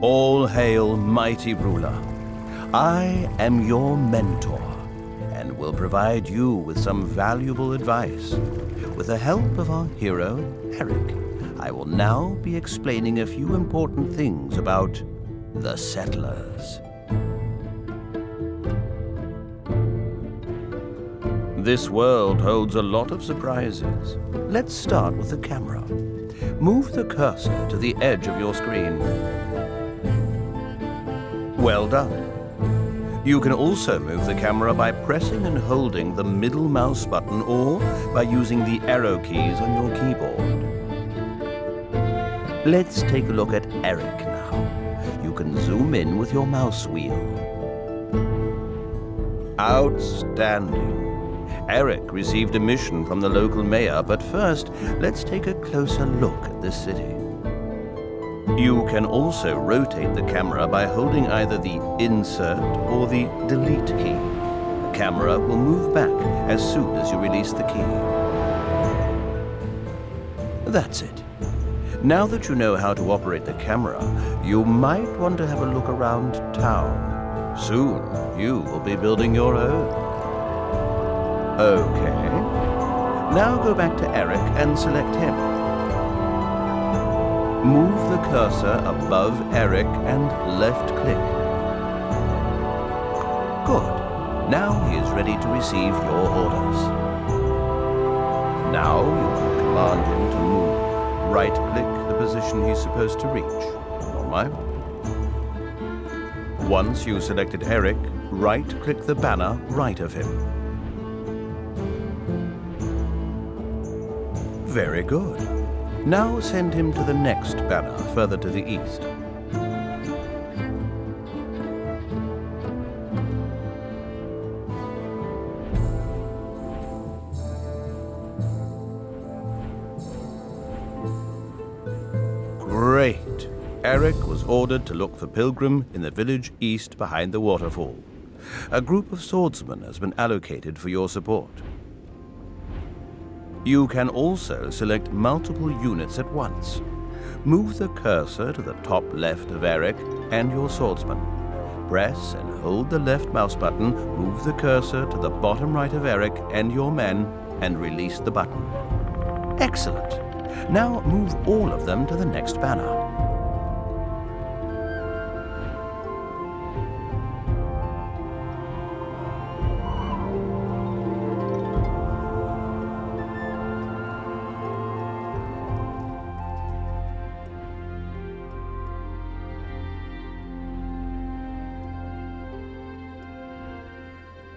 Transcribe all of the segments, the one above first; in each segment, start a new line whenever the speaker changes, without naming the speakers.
All hail, mighty ruler. I am your mentor, and will provide you with some valuable advice. With the help of our hero, Eric, I will now be explaining a few important things about the settlers. This world holds a lot of surprises. Let's start with the camera. Move the cursor to the edge of your screen. Well done. You can also move the camera by pressing and holding the middle mouse button or by using the arrow keys on your keyboard. Let's take a look at Eric now. You can zoom in with your mouse wheel. Outstanding. Eric received a mission from the local mayor, but first, let's take a closer look at this city. You can also rotate the camera by holding either the insert or the delete key. The camera will move back as soon as you release the key. That's it. Now that you know how to operate the camera, you might want to have a look around town. Soon, you will be building your own. Okay. Now go back to Eric and select him. Move the cursor above Eric and left-click. Good. Now he is ready to receive your orders. Now you can command him to move. Right-click the position he's supposed to reach. All right? Once you've selected Eric, right-click the banner right of him. Very good. Now send him to the next banner further to the east. Great. Eric was ordered to look for Pilgrim in the village east behind the waterfall. A group of swordsmen has been allocated for your support. You can also select multiple units at once. Move the cursor to the top left of Eric and your swordsman. Press and hold the left mouse button, move the cursor to the bottom right of Eric and your men, and release the button. Excellent. Now move all of them to the next banner.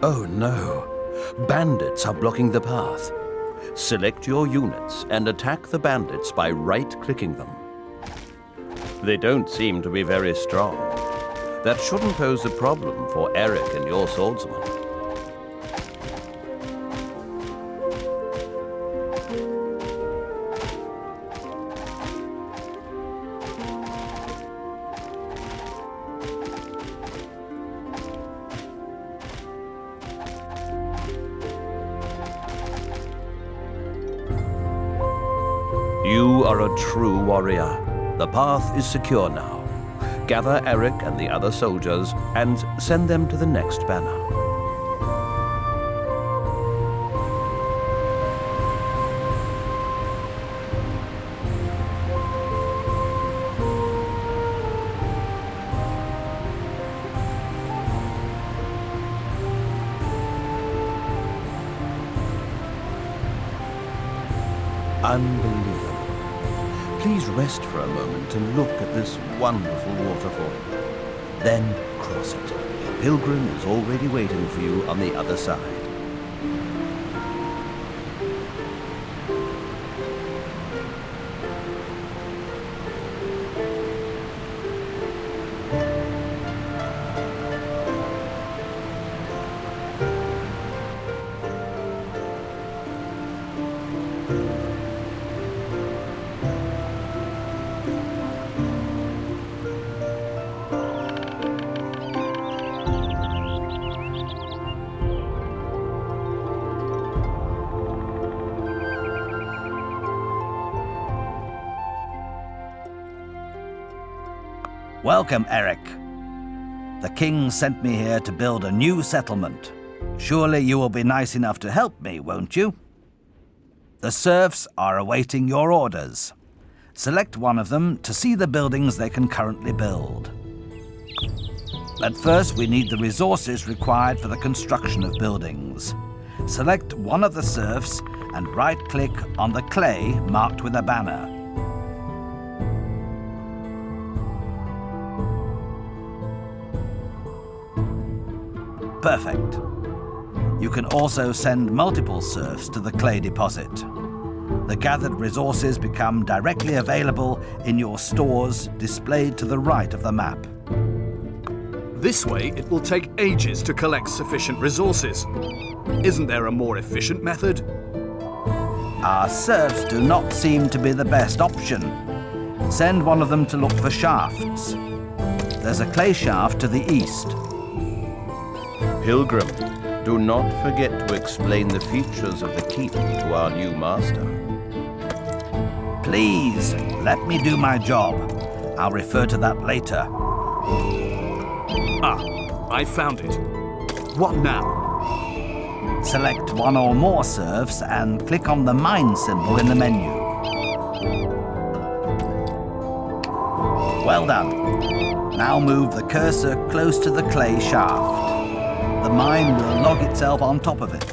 Oh no! Bandits are blocking the path. Select your units and attack the bandits by right-clicking them. They don't seem to be very strong. That shouldn't pose a problem for Eric and your swordsman. You are a true warrior. The path is secure now. Gather Eric and the other soldiers and send them to the next banner. Unbelievable. Please rest for a moment and look at this wonderful waterfall. Then cross it. Pilgrim is already waiting for you on the other side.
Welcome, Eric. The king sent me here to build a new settlement. Surely you will be nice enough to help me, won't you? The serfs are awaiting your orders. Select one of them to see the buildings they can currently build. But first, we need the resources required for the construction of buildings. Select one of the serfs and right-click on the clay marked with a banner. Perfect. You can also send multiple serfs to the clay deposit. The gathered resources become directly available in your stores displayed to the right of the map.
This way, it will take ages to collect sufficient resources. Isn't there a more efficient method?
Our serfs do not seem to be the best option. Send one of them to look for shafts. There's a clay shaft to the east.
Pilgrim, do not forget to explain the features of the keep to our new master.
Please, let me do my job. I'll refer to that later.
Ah, I found it. What now?
Select one or more serfs and click on the mine symbol in the menu. Well done. Now move the cursor close to the clay shaft. The mine will log itself on top of it.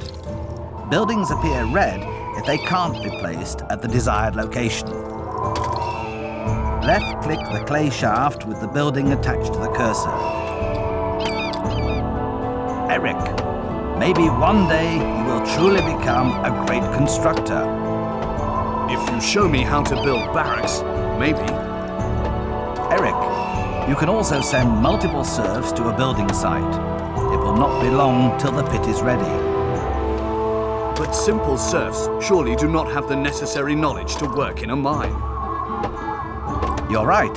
Buildings appear red if they can't be placed at the desired location. Left-click the clay shaft with the building attached to the cursor. Eric, maybe one day you will truly become a great constructor.
If you show me how to build barracks, maybe.
Eric, you can also send multiple serfs to a building site. It will not be long till the pit is ready.
But simple serfs surely do not have the necessary knowledge to work in a mine.
You're right.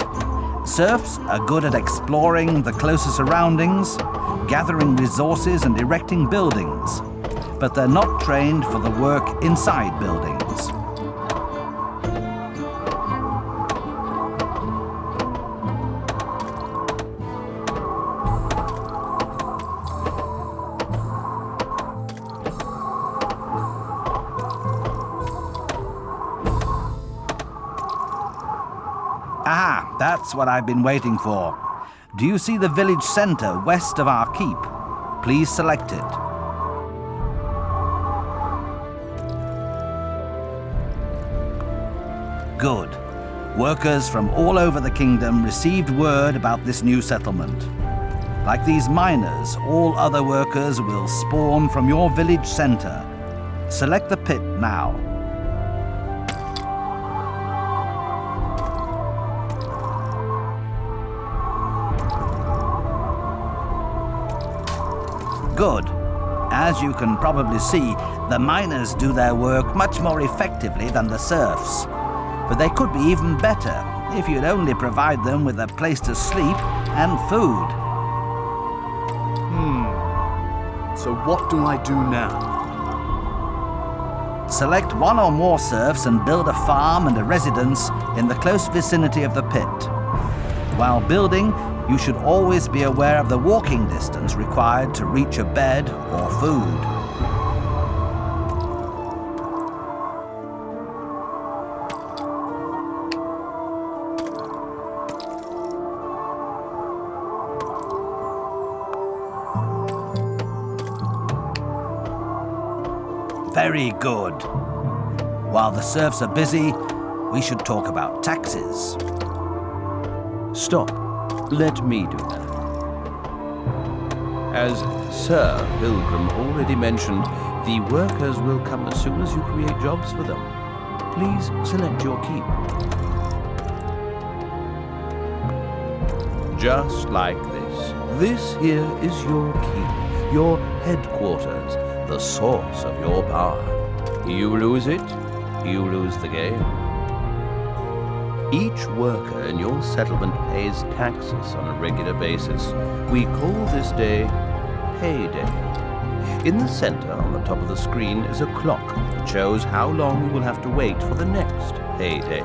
Serfs are good at exploring the closer surroundings, gathering resources and erecting buildings, but they're not trained for the work inside buildings. Aha, that's what I've been waiting for. Do you see the village center west of our keep? Please select it. Good. Workers from all over the kingdom received word about this new settlement. Like these miners, all other workers will spawn from your village center. Select the pit now. Good. As you can probably see, the miners do their work much more effectively than the serfs. But they could be even better if you'd only provide them with a place to sleep and food.
So what do I do now?
Select one or more serfs and build a farm and a residence in the close vicinity of the pit. While building, you should always be aware of the walking distance required to reach a bed or food. Very good. While the serfs are busy, we should talk about taxes.
Stop. Let me do that. As Sir Pilgrim already mentioned, the workers will come as soon as you create jobs for them. Please select your keep. Just like this. This here is your keep, your headquarters, the source of your power. You lose it, you lose the game. Each worker in your settlement pays taxes on a regular basis. We call this day payday. In the center on the top of the screen is a clock that shows how long we will have to wait for the next payday.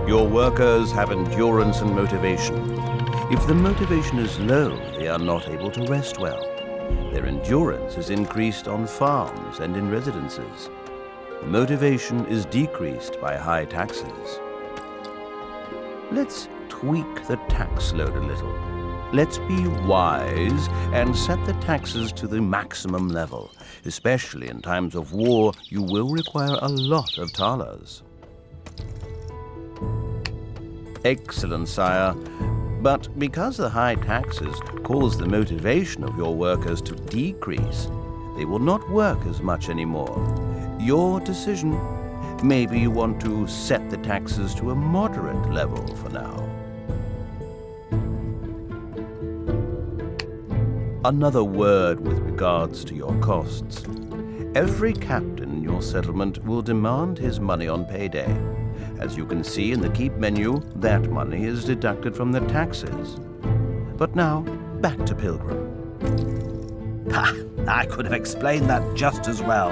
Your workers have endurance and motivation. If the motivation is low, they are not able to rest well. Their endurance is increased on farms and in residences. Motivation is decreased by high taxes. Let's tweak the tax load a little. Let's be wise and set the taxes to the maximum level. Especially in times of war, you will require a lot of thalers. Excellent, sire. But because the high taxes cause the motivation of your workers to decrease, they will not work as much anymore. Your decision. Maybe you want to set the taxes to a moderate level for now. Another word with regards to your costs. Every captain in your settlement will demand his money on payday. As you can see in the keep menu, that money is deducted from the taxes. But now, back to Pilgrim.
Ha! I could have explained that just as well.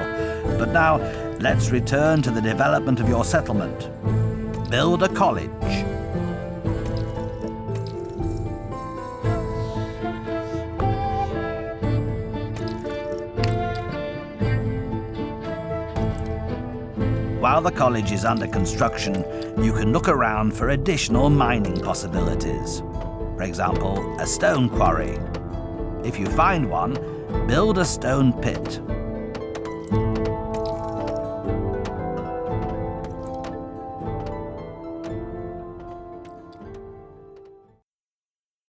But now, let's return to the development of your settlement. Build a college. While the college is under construction, you can look around for additional mining possibilities. For example, a stone quarry. If you find one, build a stone pit.